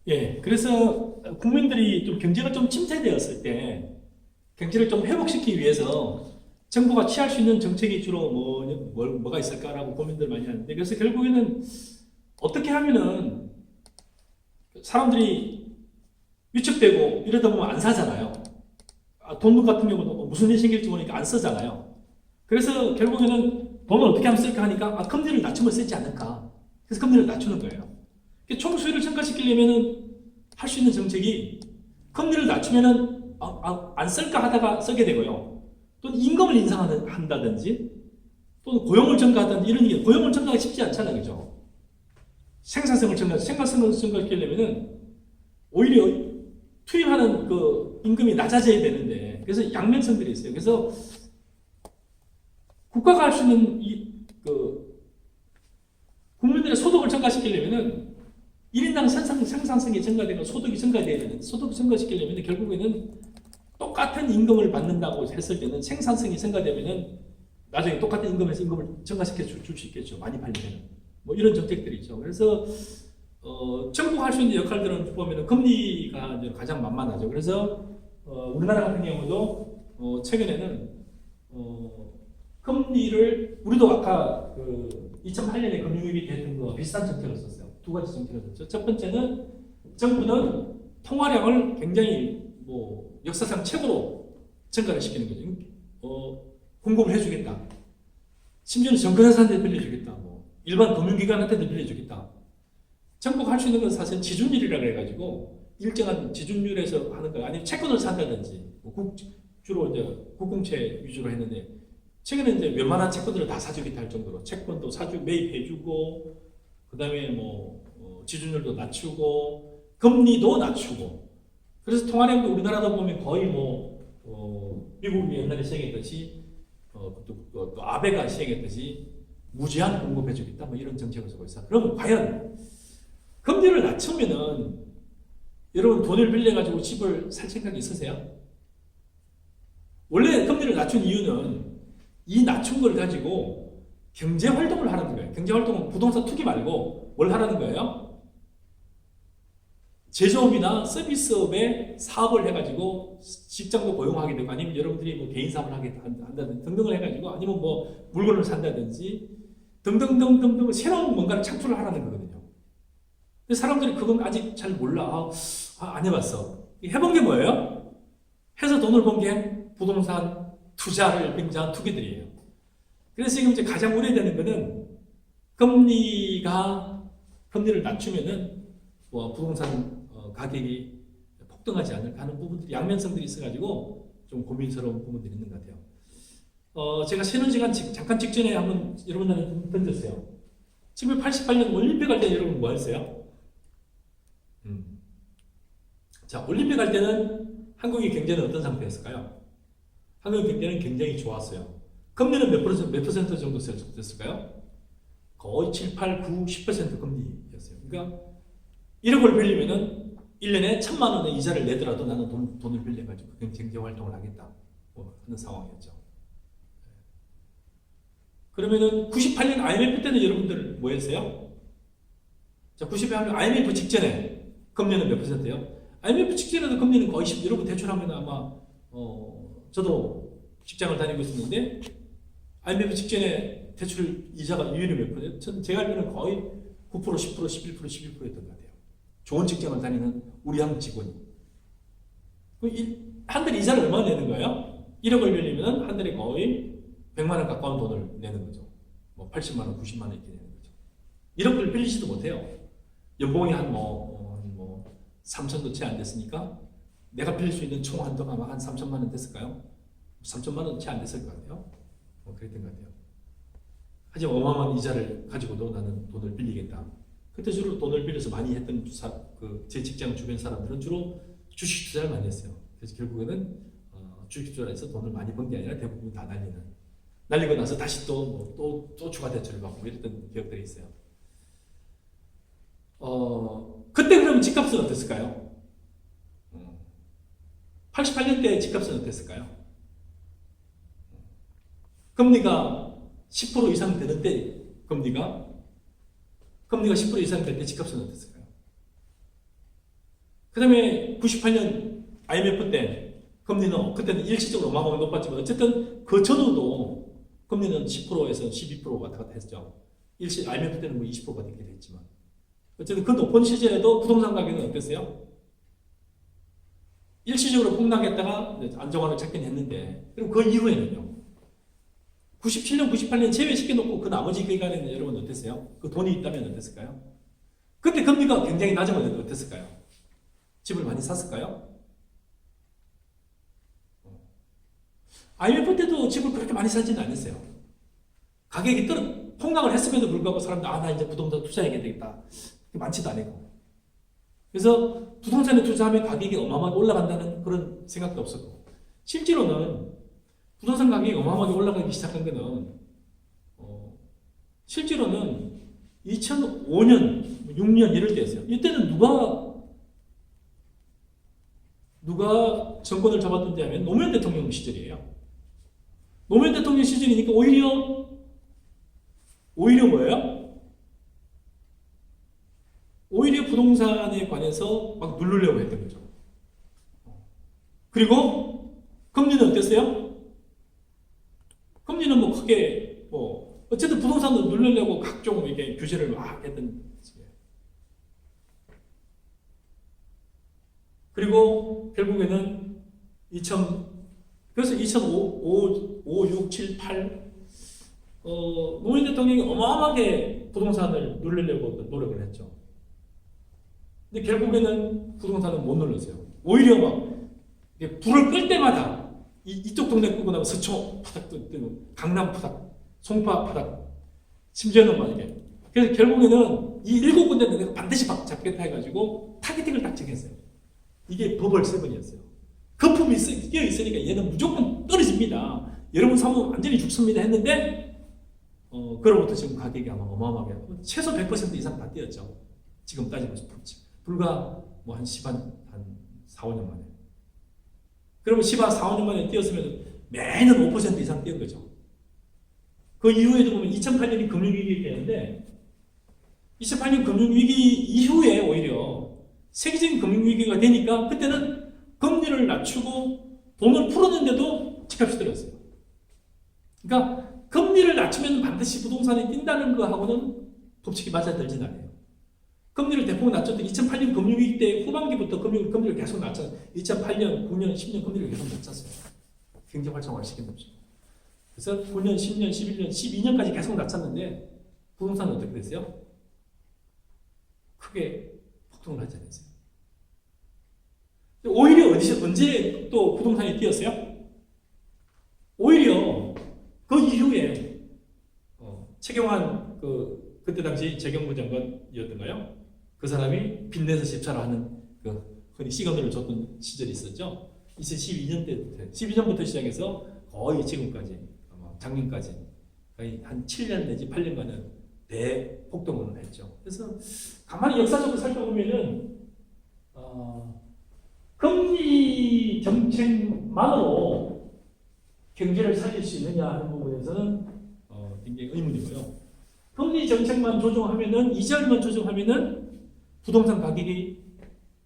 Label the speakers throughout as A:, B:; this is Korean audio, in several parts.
A: 예, 그래서 국민들이 좀 경제가 좀 침체되었을 때 경제를 좀 회복시키기 위해서 정부가 취할 수 있는 정책이 주로 뭐가 있을까라고 고민들 많이 하는데 그래서 결국에는 어떻게 하면은 사람들이 위축되고 이러다 보면 안 사잖아요. 돈 같은 경우도 무슨 일이 생길지 모르니까 안 쓰잖아요. 그래서 결국에는 돈을 어떻게 하면 쓸까 하니까 금리를 낮추면 쓰지 않을까. 그래서 금리를 낮추는 거예요. 총수요를 증가시키려면은 할 수 있는 정책이 금리를 낮추면은 안 쓸까 하다가 쓰게 되고요. 또는 임금을 인상한다든지 또는 고용을 증가하든지 이런 게 고용을 증가하기 쉽지 않잖아요. 그죠? 생산성을 증가시키려면은 오히려 투입하는 그 임금이 낮아져야 되는데 그래서 양면성들이 있어요. 그래서 국가가 할 수 있는 국민들의 소득을 증가시키려면은 1인당 생산성이 증가되고 소득이 증가돼야 되는데 소득을 증가시키려면 결국에는 똑같은 임금을 받는다고 했을 때는 생산성이 증가되면은 나중에 똑같은 임금에서 임금을 증가시켜 줄 수 있겠죠. 많이 팔리면. 뭐 이런 정책들이 있죠. 그래서 정부가 할 수 있는 역할들은 보면은 금리가 이제 가장 만만하죠. 그래서 우리나라 같은 경우도 최근에는 금리를 우리도 아까 그 2008년에 금융위기 때 했던 거 비슷한 정책을 썼어요. 두 가지 정책을 썼죠. 첫 번째는 정부는 통화량을 굉장히 역사상 최고로 증가를 시키는 거죠. 공급을 해주겠다. 심지어는 정권회사한테 빌려주겠다. 일반 금융기관한테도 빌려주겠다. 정부가 할 수 있는 건 사실 지준율이라고 해가지고 일정한 지준율에서 하는 거 아니면 채권을 산다든지 주로 이제 국공채 위주로 했는데 최근에 이제 웬만한 채권들을 다 사주겠다 할 정도로 채권도 매입해주고 그다음에 지준율도 낮추고 금리도 낮추고 그래서 통화량도 우리나라도 보면 거의 미국이 옛날에 시행했듯이 또 아베가 시행했듯이 무제한 공급해주겠다 이런 정책을 쓰고 있어. 그러면 과연 금리를 낮추면은 여러분 돈을 빌려가지고 집을 살 생각이 있으세요? 원래 금리를 낮춘 이유는 이 낮춘 걸 가지고 경제 활동을 하라는 거예요. 경제 활동은 부동산 투기 말고 뭘 하라는 거예요? 제조업이나 서비스업에 사업을 해가지고 직장도 고용하게 되고 아니면 여러분들이 개인 사업을 하게 한다든지 등등을 해가지고 아니면 물건을 산다든지 등등등등등 새로운 뭔가를 창출을 하라는 거거든요. 근데 사람들이 그건 아직 잘 몰라. 안 해봤어. 해본 게 뭐예요? 해서 돈을 번 게 부동산 투자를 굉장한 투기들이에요. 그래서 지금 이제 가장 우려되는 거는 금리를 낮추면은 부동산 가격이 폭등하지 않을까 하는 부분들이 양면성들이 있어가지고 좀 고민스러운 부분들이 있는 것 같아요. 제가 쉬는 시간 잠깐 직전에 한번 여러분들한테 던졌어요. 1988년 올림픽 할 때 여러분 뭐 했어요? 자, 올림픽 할 때는 한국의 경제는 어떤 상태였을까요? 한국의 경제는 굉장히 좋았어요. 금리는 몇 퍼센트 정도 됐을까요? 거의 7, 8, 9, 10% 금리였어요. 그러니까 1억을 빌리면은 1년에 1,000만 원의 이자를 내더라도 나는 돈을 빌려가지고 경제 활동을 하겠다. 하는 상황이었죠. 그러면은 98년 IMF 때는 여러분들 뭐 했어요? 자, 98년 IMF 직전에 금리는 몇 퍼센트예요? IMF 직전에도 금리는 거의 여러분 대출하면 아마 저도 직장을 다니고 있었는데 IMF 직전에 대출 이자가 이율이 몇 퍼센트? 제가 알기로는 거의 9%, 10%, 11%, 11%였던 것 같아요. 좋은 직장을 다니는 우리 한 직원이. 한 달에 이자를 얼마 내는 거예요? 1억을 빌리면 한 달에 거의 100만 원 가까운 돈을 내는 거죠. 80만 원, 90만 원 이렇게 내는 거죠. 1억을 빌리지도 못해요. 연봉이 한 3천도 채 안 됐으니까 내가 빌릴 수 있는 총 한도가 아마 한 3천만 원 됐을까요? 3천만 원 채 안 됐을 것 같아요. 그랬던 것 같아요. 하지만 어마어마한 이자를 가지고도 나는 돈을 빌리겠다. 그때 주로 돈을 빌려서 많이 했던 제 직장 주변 사람들은 주로 주식 투자를 많이 했어요. 그래서 결국에는 주식 투자에서 돈을 많이 번 게 아니라 대부분 다 날리고 나서 다시 또 추가 대출을 받고 이랬던 기억들이 있어요. 그때 그러면 집값은 어땠을까요? 88년 때 집값은 어땠을까요? 금리가 10% 이상 되는데 금리가 10% 이상 될 때 집값은 어땠을까요? 그 다음에 98년 IMF 때 금리는 그때는 일시적으로 어마어마하게 높았지만 어쨌든 그 전후도 금리는 10%에서 12% 왔다 갔다 했죠. IMF 때는 뭐 20%가 되게 됐지만 어쨌든 그 높은 시절에도 부동산 가격은 어땠어요? 일시적으로 폭락했다가 안정화를 찾긴 했는데 그리고 그 이후에는요. 97년, 98년 제외시켜놓고 그 나머지 기간에는 여러분 어땠어요? 그 돈이 있다면 어땠을까요? 그때 금리가 굉장히 낮으면 어땠을까요? 집을 많이 샀을까요? IMF 때도 집을 그렇게 많이 사지는 않았어요. 가격이 폭락을 했음에도 불구하고 사람들 나 이제 부동산 투자해야 되겠다. 많지도 않고. 그래서 부동산에 투자하면 가격이 어마어마하게 올라간다는 그런 생각도 없었고 실제로는 부동산 가격이 어마어마하게 올라가기 시작한 거는 실제로는 2005년, 6년 이럴 때였어요. 이때는 누가 정권을 잡았던지 하면 노무현 대통령 시절이에요. 노무현 대통령 시절이니까 오히려 뭐예요? 오히려 부동산에 관해서 막 누르려고 했던 거죠. 그리고 금리는 어땠어요? 금리는 뭐 크게 어쨌든 부동산을 누르려고 각종 이게 규제를 막 했던 시기예요. 그리고 결국에는 그래서 2005, 6, 7, 8 노무현 대통령이 어마어마하게 부동산을 누르려고 노력을 했죠. 근데 결국에는 부동산은 못 눌렀어요. 오히려 막 불을 끌 때마다 이쪽 동네 끄고 나면 서초 파닥 뜨고 강남 파닥, 송파 파닥, 심지어는 막 이게. 그래서 결국에는 이 7군데는 내가 반드시 잡겠다 해가지고 타겟팅을 딱 정했어요. 이게 버블 7이었어요. 거품이 끼어 있으니까 얘는 무조건 떨어집니다. 여러분 사면 완전히 죽습니다 했는데 그로부터 지금 가격이 아마 어마어마하게 최소 100% 이상 다 뛰었죠. 지금 따지면 불과 뭐 한 4, 5년 만에. 그러면 4, 5년 만에 뛰었으면 매년 5% 이상 뛰은 거죠. 그 이후에도 보면 2008년이 금융위기 때였는데 2008년 금융위기 이후에 오히려 세계적인 금융위기가 되니까 그때는 금리를 낮추고 돈을 풀었는데도 집값이 떨어졌어요. 그러니까 금리를 낮추면 반드시 부동산이 뛴다는 거하고는 법칙이 맞아떨진 않아요. 금리를 대폭 낮췄던 2008년 금융위기 때 후반기부터 금리를 계속 낮췄어요. 2008년, 9년, 10년 금리를 계속 낮췄어요. 경제 활성화를 시킨 거죠. 그래서 9년, 10년, 11년, 12년까지 계속 낮췄는데 부동산은 어떻게 됐어요? 크게 폭등을 하지 않았어요. 오히려 언제 또 부동산이 뛰었어요? 오히려 그 이후에 최경환 그때 당시 재경부 장관이었던가요? 그 사람이 빚내서 집사를 하는 흔히 시그널을 줬던 시절이 있었죠. 2012년 때부터 12년부터 시작해서 거의 지금까지 작년까지 거의 한 7년 내지 8년간은 대폭등을 했죠. 그래서 가만히 역사적으로 살펴보면은 금리 정책만으로 경제를 살릴 수 있느냐 하는 부분에서는 굉장히 의문이고요. 금리 정책만 조정하면은 이자율만 조정하면은 부동산 가격이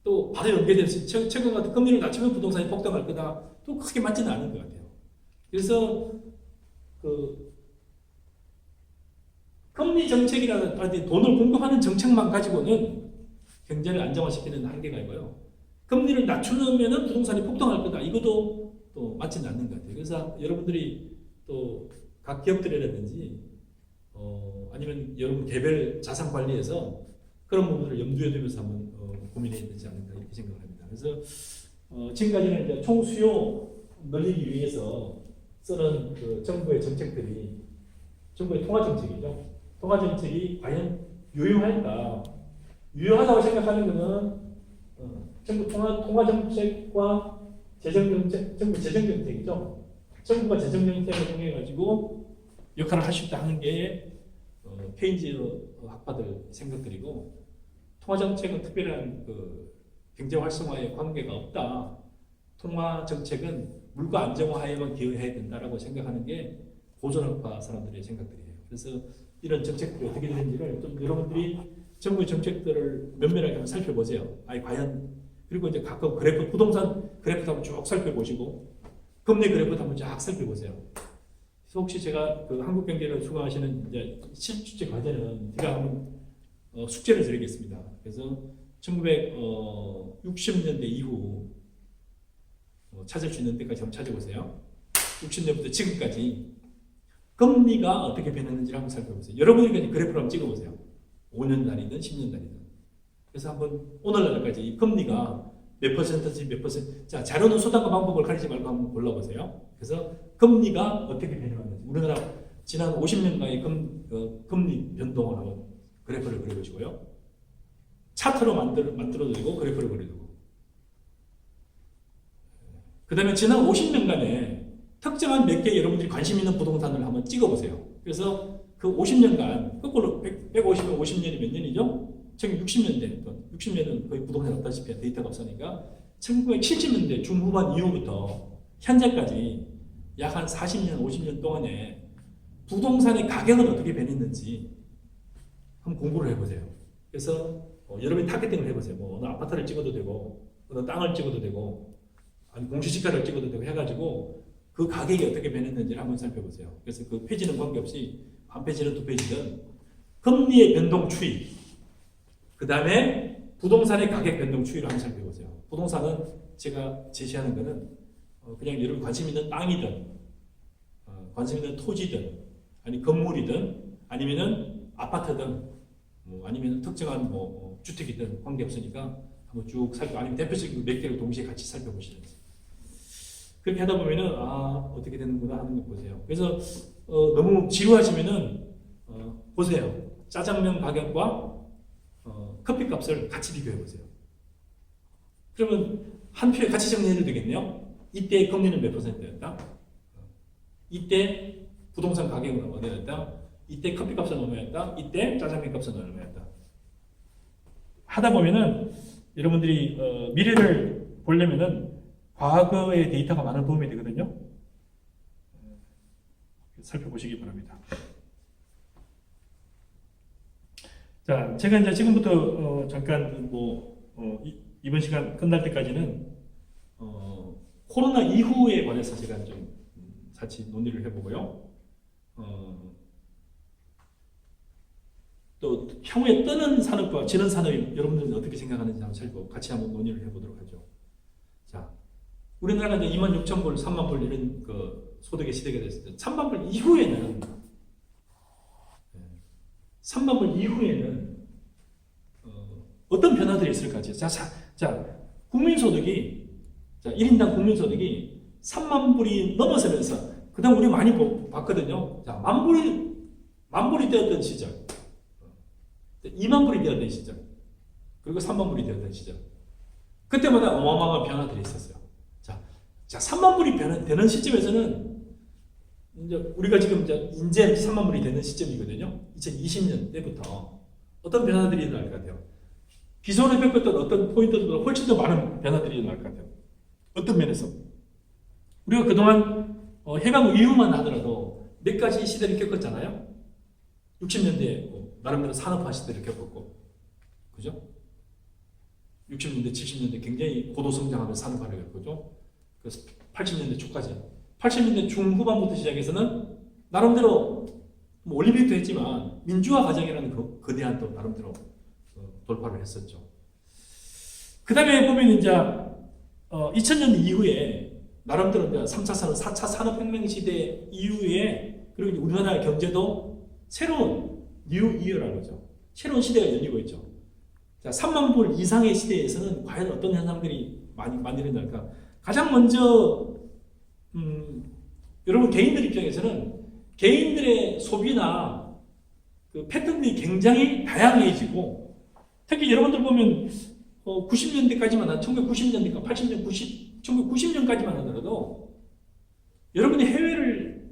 A: 또 바로 연계돼서 최근 같은 금리를 낮추면 부동산이 폭등할 거다. 또 크게 맞지는 않은 것 같아요. 그래서 금리 정책이라든지 돈을 공급하는 정책만 가지고는 경제를 안정화시키는 한계가 있고요. 금리를 낮추면은 부동산이 폭등할 거다. 이것도 또 맞지는 않는 것 같아요. 그래서 여러분들이 또 각 기업들이라든지 아니면 여러분 개별 자산 관리에서 그런 부분을 염두에 두면서 한번 고민해야 되지 않을까 이렇게 생각을 합니다. 그래서 지금까지는 이제 총수요 늘리기 위해서 쓰는 정부의 정책들이 정부의 통화 정책이죠. 통화 정책이 과연 유효할까? 유효하다고 생각하는 것은 정부 통화 정책과 재정 정책, 정부 재정 정책이죠. 정부가 재정 정책을 통해 가지고 역할을 할 수 있다 하는 게 케인즈 학파들 생각들이고, 통화 정책은 특별한 경제 활성화에 관계가 없다. 통화 정책은 물가 안정화에만 기여해야 된다라고 생각하는 게 고전학파 사람들의 생각들이에요. 그래서 이런 정책들이 어떻게 되는지를 좀 여러분들이 정부의 정책들을 면밀하게 한번 살펴보세요. 과연 그리고 이제 각각 그래프, 부동산 그래프도 한번 쭉 살펴보시고, 금리 그래프도 한번 쫙 살펴보세요. 그래서 혹시 제가 그 한국경제를 수강하시는 이제 실주제 과제는 제가 한번 숙제를 드리겠습니다. 그래서 1960년대 이후 찾을 수 있는 데까지 한번 찾아보세요. 60년부터 지금까지 금리가 어떻게 변했는지를 한번 살펴보세요. 여러분이 그래프를 한번 찍어보세요. 5년 단위든 10년 단위든. 그래서 한번 오늘날까지 이 금리가 몇 퍼센트인지 몇 퍼센트, 자, 자료는 수단과 방법을 가리지 말고 한번 골라보세요. 그래서 금리가 어떻게 변해왔는지, 우리나라 지난 50년간의 금리 변동을 한번 그래프를 그려보시고요. 차트로 만들어도 되고, 그래프를 그려도 되고. 그 다음에 지난 50년간에 특정한 몇 개 여러분들이 관심 있는 부동산을 한번 찍어보세요. 그래서 그 50년간, 거꾸로 150년, 50년이 몇 년이죠? 1960년대, 60년은 거의 부동산이 없다시피 데이터가 없으니까 1970년대 중후반 이후부터 현재까지 약 한 40년, 50년 동안에 부동산의 가격은 어떻게 변했는지 한번 공부를 해보세요. 그래서 여러분이 타겟팅을 해보세요. 뭐 어느 아파트를 찍어도 되고, 어느 땅을 찍어도 되고, 아니 공시지가를 찍어도 되고 해가지고 그 가격이 어떻게 변했는지를 한번 살펴보세요. 그래서 그 페이지는 관계없이 한 페이지는 두 페이지든 금리의 변동 추이, 그 다음에 부동산의 가격 변동 추이를 한번 살펴보세요. 부동산은 제가 제시하는 거는 그냥 여러분 관심 있는 땅이든 관심 있는 토지든 아니 건물이든 아니면은 아파트든 아니면 특정한 주택이든 관계없으니까 한번 쭉 살펴, 아니면 대표적인 몇 개를 동시에 같이 살펴보시는 거예요. 그렇게 하다 보면은 어떻게 되는구나 하는 거 보세요. 그래서 너무 지루하시면은 보세요. 짜장면 가격과 커피값을 같이 비교해 보세요. 그러면 한 표에 같이 정리해도 되겠네요. 이때 금리는 몇 퍼센트였다? 이때 부동산 가격은 얼마였다? 이때 커피값은 얼마였다? 이때 짜장면 값은 얼마였다? 하다 보면은 여러분들이 미래를 보려면은 과거의 데이터가 많은 도움이 되거든요. 살펴보시기 바랍니다. 자, 제가 이제 지금부터 잠깐 이번 시간 끝날 때까지는 코로나 이후에 관해서 제가 좀 같이 논의를 해보고요. 또 향후에 뜨는 산업과 지는 산업이 여러분들은 어떻게 생각하는지 한번 같이 논의를 해보도록 하죠. 자, 우리나라가 이제 26,000불, 30,000불 이런 그 소득의 시대가 됐을 때 30,000불 이후에는 30,000불 이후에는 어떤 변화들이 있을까? 자, 국민소득이, 자, 1인당 국민소득이 30,000불이 넘어서면서, 그 다음 우리 많이 봤거든요. 자, 만불이 되었던 시절, 20,000불이 되었던 시절, 그리고 30,000불이 되었던 시절. 그때마다 어마어마한 변화들이 있었어요. 자, 30,000불이 되는 시점에서는, 이제 우리가 지금 이제 30,000불이 되는 시점이거든요. 2020년 때부터 어떤 변화들이 일어날 것 같아요? 기존에 겪었던 어떤 포인트들보다 훨씬 더 많은 변화들이 일어날 것 같아요. 어떤 면에서? 우리가 그동안 해방 이후만 하더라도 몇 가지 시대를 겪었잖아요. 60년대 나름대로 산업화 시대를 겪었고, 그죠? 60년대, 70년대 굉장히 고도 성장하면서 산업화를 겪었죠. 그래서 80년대 초까지. 80년대 중후반부터 시작해서는 나름대로 올림픽도 했지만 민주화 과정이라는 거대한 또 나름대로 돌파를 했었죠. 그 다음에 보면 이제 2000년 이후에 나름대로 이제 3차 산업, 4차 산업혁명 시대 이후에 그리고 우리나라 경제도 새로운 뉴 이어라는 거죠. 새로운 시대가 열리고 있죠. 자, 30,000불 이상의 시대에서는 과연 어떤 현상들이 많이 일어날까? 가장 먼저 여러분 개인들 입장에서는 개인들의 소비나 그 패턴들이 굉장히 다양해지고, 특히 여러분들 보면 90년대까지만 1990년대까 80년, 1990년까지만 하더라도 여러분이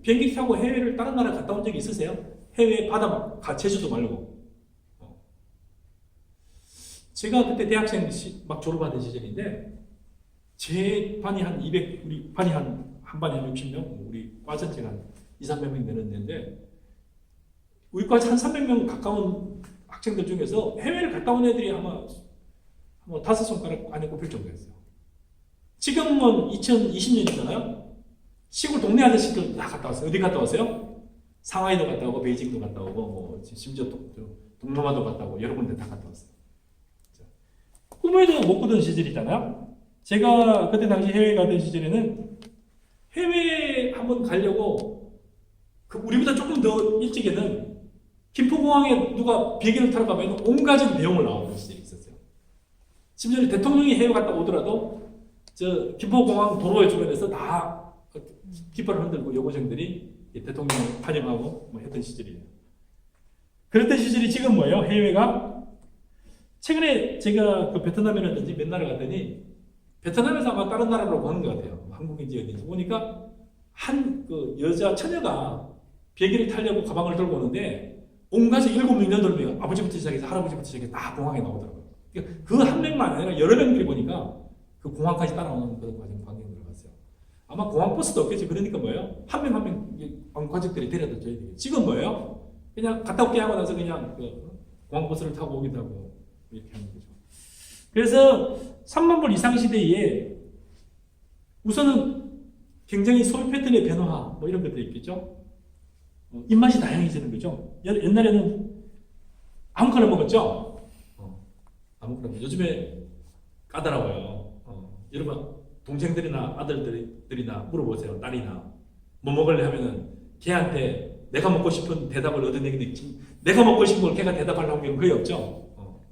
A: 비행기 타고 해외를 다른 나라 갔다 온 적이 있으세요? 해외 바다 제주도 말고. 제가 그때 대학생 막 졸업하던 시절인데 제 반이 한 200, 우리 반이 한 반이 한 60명, 우리 과 전체가 한 200~300명 되는 데인데 우리 과 한 300명 가까운 학생들 중에서 해외를 갔다 온 애들이 아마 뭐 5손가락 안에 꼽힐 정도였어요. 지금은 2020년이잖아요. 시골 동네 아저씨들 다 갔다 왔어요. 어디 갔다 왔어요? 상하이도 갔다 오고 베이징도 갔다 오고 뭐 심지어 동남아도 갔다 오고 여러 군데 다 갔다 왔어요. 꿈에도 못 꾸던 시절이잖아요. 제가 그때 당시 해외 가던 시절에는 해외 한번 가려고 우리보다 조금 더 일찍에는 김포공항에 누가 비행기를 타러 가면 온 가족 내용을 나오는 시절이 있었어요. 심지어 대통령이 해외 갔다 오더라도 저 김포공항 도로의 주변에서 다 깃발을 흔들고 여고생들이 대통령을 환영하고 뭐 했던 시절이에요. 그랬던 시절이 지금 뭐예요? 해외가 최근에 제가 그 베트남이라든지 몇 나라 갔더니 베트남에서 아마 다른 나라로 가는 것 같아요. 한국인지 어딘지 보니까 한 그 여자 처녀가 비행기를 타려고 가방을 들고 오는데 온 가족 7명, 8명 아버지부터 시작해서 할아버지부터 시작해서 다 공항에 나오더라고요. 그 한 명만 아니라 여러 명들이 보니까 그 공항까지 따라오는 그런 광경이 들어갔어요. 아마 공항 버스도 없겠지. 그러니까 뭐예요? 한 명 한 명 가족들이 데려다 줘야 돼요. 지금 뭐예요? 그냥 갔다 올게 하고 나서 그냥 그 공항 버스를 타고 오기도 하고 이렇게 하는 거죠. 그래서 3만 불 이상 시대에 우선은 굉장히 소비 패턴의 변화 뭐 이런 것들이 있겠죠. 입맛이 다양해지는 거죠. 옛날에는 아무거나 먹었죠. 아무거나. 요즘에 까다로워요. 여러분 동생들이나 아들들이나 물어보세요. 딸이나 뭐 먹을래 하면은 걔한테 내가 먹고 싶은 대답을 얻어내기도 있지. 내가 먹고 싶은 걸 걔가 대답하려고 하면 거의 없죠.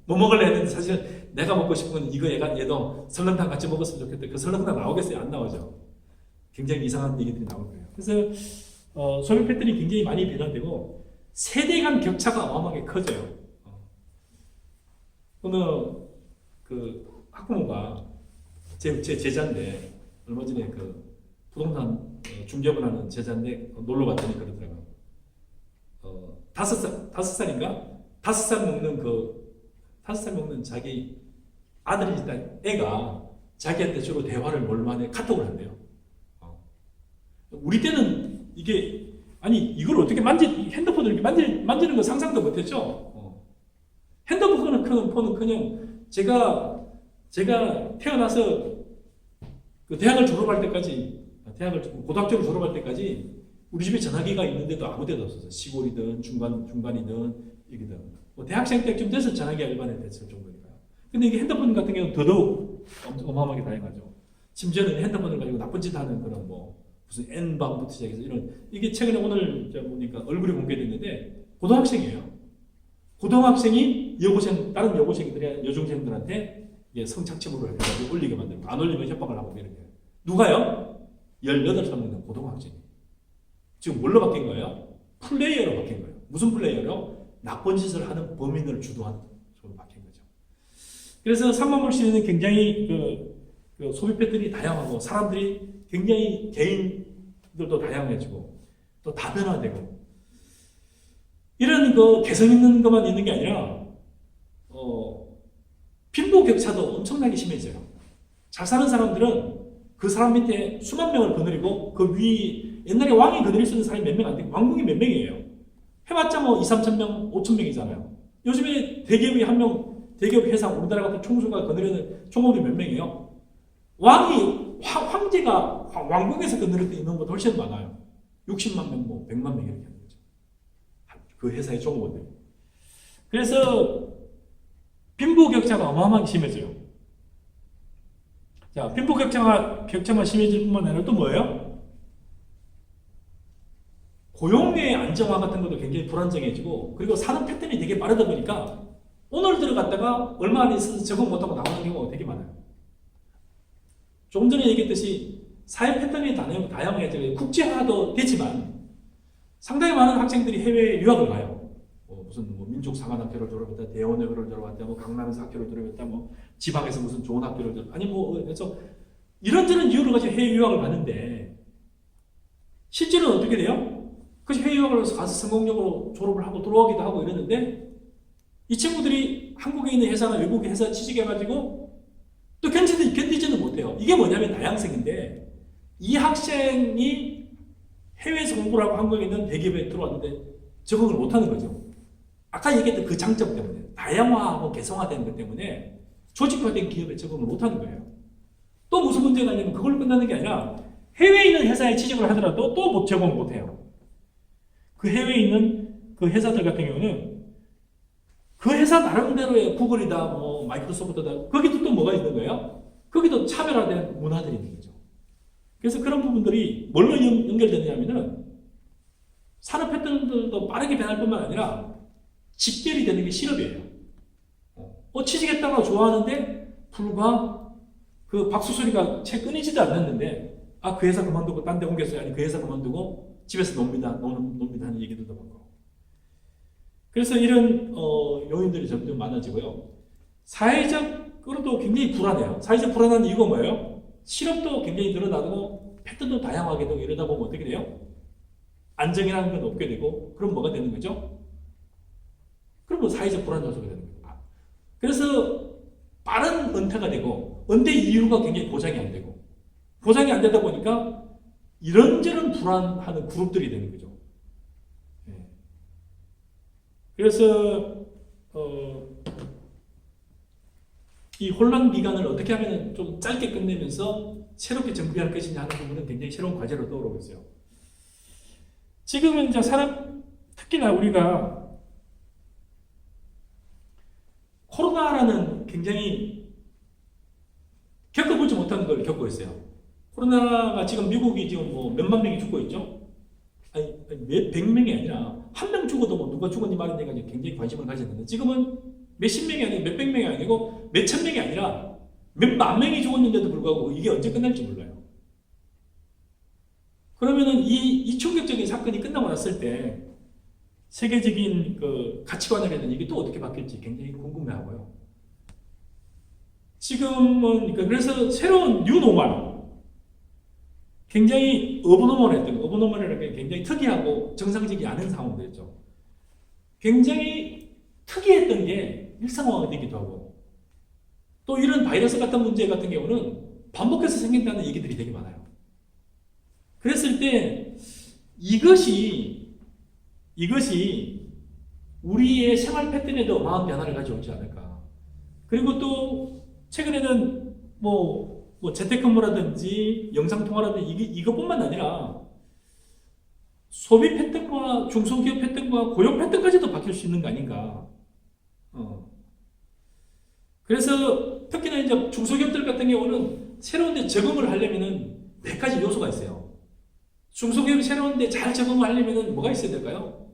A: 뭐 먹을래 했는데 사실 내가 먹고 싶은 건 이거 얘도 설렁탕 같이 먹었으면 좋겠다. 그 설렁탕 나오겠어요? 안 나오죠. 굉장히 이상한 얘기들이 나올 거예요. 그래서 소비 패턴이 굉장히 많이 변화되고 세대 간 격차가 어마어마하게 커져요. 어느 그 학부모가 제 제자인데 얼마 전에 그 부동산 중개업을 하는 제자인데 놀러 갔더니 그러더라고요. 5살인가? 5살 먹는 자기 아들이 일단 애가 자기한테 주로 대화를 뭘로 하냐 카톡을 한대요. 우리 때는 이게 아니 이걸 어떻게 핸드폰을 이렇게 만지는 거 상상도 못했죠. 핸드폰은 그냥 제가 태어나서 그 대학을 졸업할 때까지 고등학교를 졸업할 때까지 우리 집에 전화기가 있는데도 아무 데도 없었어요. 시골이든 중간이든 여기든 뭐 대학생 때쯤 돼서 전화기가 일반에 됐을 정도니까요. 근데 이게 핸드폰 같은 경우는 더더욱 어마어마하게 다양하죠. 심지어는 핸드폰을 가지고 나쁜 짓 하는 그런 뭐 무슨 N방부터 시작해서 이게 최근에 오늘 제가 보니까 얼굴이 공개됐는데 고등학생이에요. 고등학생이 다른 여중생들한테 성착취물을 해가지고 올리게 만들고 안 올리면 협박을 하고 이렇게. 누가요? 18살 먹는 고등학생이. 지금 뭘로 바뀐 거예요? 플레이어로 바뀐 거예요. 무슨 플레이어로? 나쁜 짓을 하는 범인을 주도하는 쪽으로 바뀐 거죠. 그래서 3만 불 시대는 굉장히 그 소비 패턴이 다양하고 사람들이 굉장히 개인들도 다양해지고 또 다변화되고 이런 개성 있는 것만 있는 게 아니라 빈부 격차도 엄청나게 심해져요. 잘 사는 사람들은 그 사람 밑에 수만 명을 거느리고 그 위 옛날에 왕이 거느릴 수 있는 사람이 몇 명 안 되고 왕궁이 몇 명이에요. 해봤자 뭐 2, 3천 명, 5천 명이잖아요. 요즘에 대기업이 대기업 회사 우리나라 같은 총수가 거느리는 총업이 몇 명이에요? 황제가 왕궁에서 거느릴 때 있는 것보다 훨씬 많아요. 60만 명, 뭐 100만 명 이렇게 하는 거죠. 그 회사의 종업원들이. 그래서 빈부 격차가 어마어마하게 심해져요. 자, 빈부 격차만 심해질 뿐만 아니라 또 뭐예요? 고용의 안정화 같은 것도 굉장히 불안정해지고 그리고 사는 패턴이 되게 빠르다 보니까 오늘 들어갔다가 얼마 안에 있어서 적응 못하고 나오는 경우가 되게 많아요. 조금 전에 얘기했듯이 사회 패턴이 다양해지고 국제화도 되지만 상당히 많은 학생들이 해외 유학을 가요. 무슨 민족상한학교를 졸업했다, 대원여고를 졸업했다, 강남에서 학교를 졸업했다, 지방에서 무슨 좋은 학교를 졸업, 그래서 이런저런 이유를 가지고 해외 유학을 가는데 실제로는 어떻게 돼요? 그 해외 유학을 가서 성공적으로 졸업을 하고 들어오기도 하고 이랬는데 이 친구들이 한국에 있는 회사나 외국의 회사 취직해가지고 또 견디지는 못해요. 이게 뭐냐면 다양성인데 이 학생이 해외에서 공부를 하고 한국에 있는 대기업에 들어왔는데 적응을 못하는 거죠. 아까 얘기했던 그 장점 때문에 다양화하고 개성화되는 것 때문에 조직화된 기업에 적응을 못하는 거예요. 또 무슨 문제가 있냐면 그걸 끝나는 게 아니라 해외에 있는 회사에 취직을 하더라도 또 적응 못해요. 그 해외에 있는 그 회사들 같은 경우는 그 회사 나름대로의 구글이다, 뭐 마이크로소프트다, 거기도 또 뭐가 있는 거예요? 거기도 차별화된 문화들이 있는 거죠. 그래서 그런 부분들이 뭘로 연결되느냐면은 산업 패턴들도 빠르게 변할 뿐만 아니라 직결이 되는 게 실업이에요. 취직했다고 좋아하는데 불과 그 박수 소리가 채 끊이지도 않았는데 그 회사 그만두고 딴 데 옮겼어요. 아니 그 회사 그만두고 집에서 놉니다 하는 얘기들도 많고. 그래서 이런 요인들이 점점 많아지고요. 사회적으로도 굉장히 불안해요. 사회적 불안한 이유가 뭐예요? 실업도 굉장히 늘어나고 패턴도 다양하게 되고 이러다 보면 어떻게 돼요? 안정이라는 건 없게 되고 그럼 뭐가 되는 거죠? 그럼 뭐 사회적 불안 요소가 되는 거예요. 그래서 빠른 은퇴가 되고 은퇴 이유가 굉장히 보장이 안 되고 보장이 안 되다 보니까 이런저런 불안하는 그룹들이 되는 거죠. 그래서 이 혼란 기간을 어떻게 하면 좀 짧게 끝내면서 새롭게 정비할 것이냐 하는 부분은 굉장히 새로운 과제로 떠오르고 있어요. 지금은 이제 특히나 우리가 코로나라는 굉장히 겪어보지 못한 걸 겪고 있어요. 코로나가 지금 미국이 지금 뭐 몇만 명이 죽고 있죠? 아니, 백 명이 아니라 한 명 죽어도 뭐 누가 죽었니 말인지 굉장히 관심을 가졌는데 지금은 몇십 명이 아니고 몇백 명이 아니고 몇천 명이 아니라 몇만 명이 죽었는데도 불구하고 이게 언제 끝날지 몰라요. 그러면은 이 충격적인 사건이 끝나고 났을 때 세계적인 그 가치관이라든지 이게 또 어떻게 바뀔지 굉장히 궁금해하고요. 지금은 그래서 새로운 뉴노멀 굉장히 어브노멀이라는 게 굉장히 특이하고 정상적이지 않은 상황들이죠. 굉장히 특이했던 게 일상화가 되기도 하고 또 이런 바이러스 같은 문제 같은 경우는 반복해서 생긴다는 얘기들이 되게 많아요. 그랬을 때 이것이 우리의 생활 패턴에도 어마어마한 변화를 가져오지 않을까. 그리고 또 최근에는 뭐 재택근무라든지 영상통화라든지 이것뿐만 아니라 소비 패턴과 중소기업 패턴과 고용 패턴까지도 바뀔 수 있는 거 아닌가. 그래서 특히나 이제 중소기업들 같은 경우는 새로운 데 적응을 하려면은 몇 가지 요소가 있어요. 중소기업이 새로운 데 잘 적응을 하려면은 뭐가 있어야 될까요?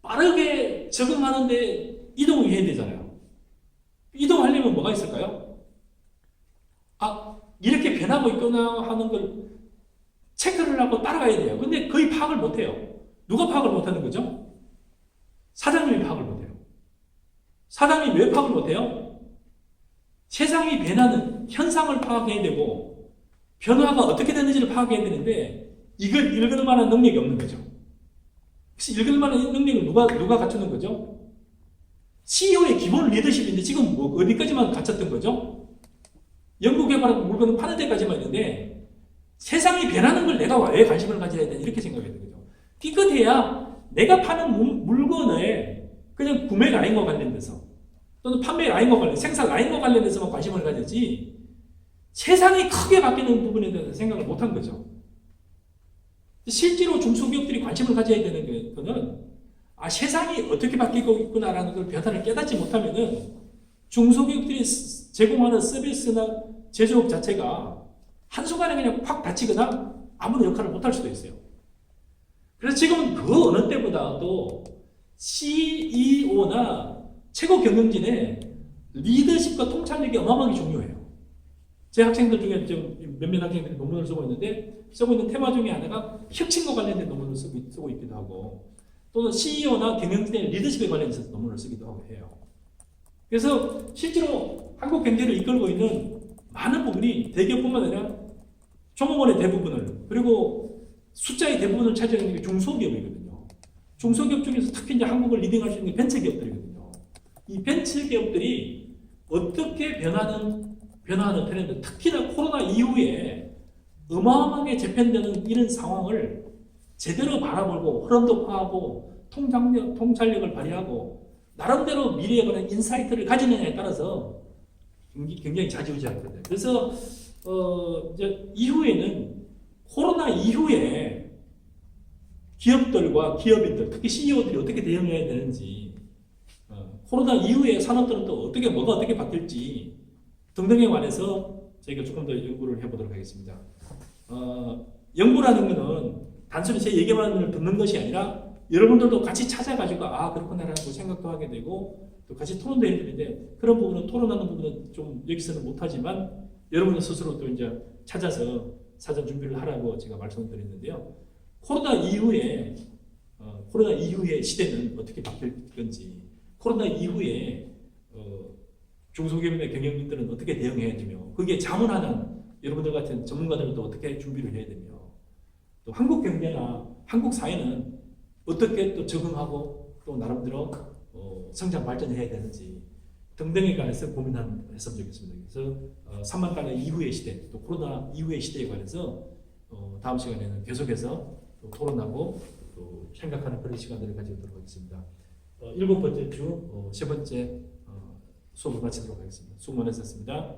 A: 빠르게 적응하는데 이동을 해야 되잖아요. 이동하려면 뭐가 있을까요? 이렇게 변하고 있구나 하는 걸 체크를 하고 따라가야 돼요. 근데 거의 파악을 못해요. 누가 파악을 못하는 거죠? 사장님이 파악을 못해요. 사장님이 왜 파악을 못해요? 세상이 변하는 현상을 파악해야 되고 변화가 어떻게 되는지를 파악해야 되는데 이걸 읽을 만한 능력이 없는 거죠. 혹시 읽을 만한 능력을 누가 갖추는 거죠? CEO의 기본 리더십인데 지금 뭐 어디까지만 갖췄던 거죠? 연구개발하고 물건을 파는 데까지만 있는데 세상이 변하는 걸 내가 왜 관심을 가져야 되나 이렇게 생각해야 되는 거죠. 띠끗해야 내가 파는 물건을 그냥 구매 라인과 관련돼서 또는 판매 라인과 관련돼서 생산 라인과 관련돼서만 관심을 가지지 세상이 크게 바뀌는 부분에 대해서 생각을 못한 거죠. 실제로 중소기업들이 관심을 가져야 되는 거는 세상이 어떻게 바뀌고 있구나라는 걸 변화를 깨닫지 못하면은 중소기업들이 제공하는 서비스나 제조업 자체가 한순간에 그냥 확 닫히거나 아무런 역할을 못할 수도 있어요. 그래서 지금은 그 어느 때보다도 CEO나 최고 경영진의 리더십과 통찰력이 어마어마하게 중요해요. 제 학생들 중에 지금 몇몇 학생들이 논문을 쓰고 있는 테마 중에 하나가 혁신과 관련된 논문을 쓰고 있기도 하고 또는 CEO나 경영진의 리더십에 관련해서 논문을 쓰기도 하고 해요. 그래서 실제로 한국 경제를 이끌고 있는 많은 부분이 대기업뿐만 아니라 종업원의 대부분을 그리고 숫자의 대부분을 차지하는 게 중소기업이거든요. 중소기업 중에서 특히 이제 한국을 리딩할 수 있는 게 벤처기업들이거든요. 이 벤처기업들이 어떻게 변화하는 트렌드, 특히나 코로나 이후에 어마어마하게 재편되는 이런 상황을 제대로 바라보고 흐름도 파악하고 통찰력을 발휘하고 나름대로 미래에 관한 인사이트를 가지느냐에 따라서 굉장히 좌지우지할 건데. 그래서 이제 이후에는 코로나 이후에 기업들과 기업인들, 특히 CEO들이 어떻게 대응해야 되는지, 코로나 이후에 산업들은 또 뭐가 어떻게 바뀔지 등등에 관해서 저희가 조금 더 연구를 해보도록 하겠습니다. 연구라는 것은 단순히 제 얘기만을 듣는 것이 아니라 여러분들도 같이 찾아가지고 그렇구나라고 생각도 하게 되고 또 같이 토론도 해야 되는데 그런 부분은 토론하는 부분은 좀 여기서는 못하지만 여러분 스스로 또 이제 찾아서 사전 준비를 하라고 제가 말씀을 드렸는데요. 코로나 이후에 시대는 어떻게 바뀔 건지, 코로나 이후에 중소기업의 경영인들은 어떻게 대응해야 되며, 그게 자문하는 여러분들 같은 전문가들도 어떻게 준비를 해야 되며, 또 한국 경제나 한국 사회는 어떻게 또 적응하고 또 나름대로 성장 발전해야 되는지 등등에 관해서 고민했으면 좋겠습니다. 그래서 3만 달러 이후의 시대, 또 코로나 이후의 시대에 관해서 다음 시간에는 계속해서 또 토론하고 또 생각하는 그런 시간들을 가지도록 하겠습니다. 7번째 주 세 번째 수업을 마치도록 하겠습니다. 수고 많으셨습니다.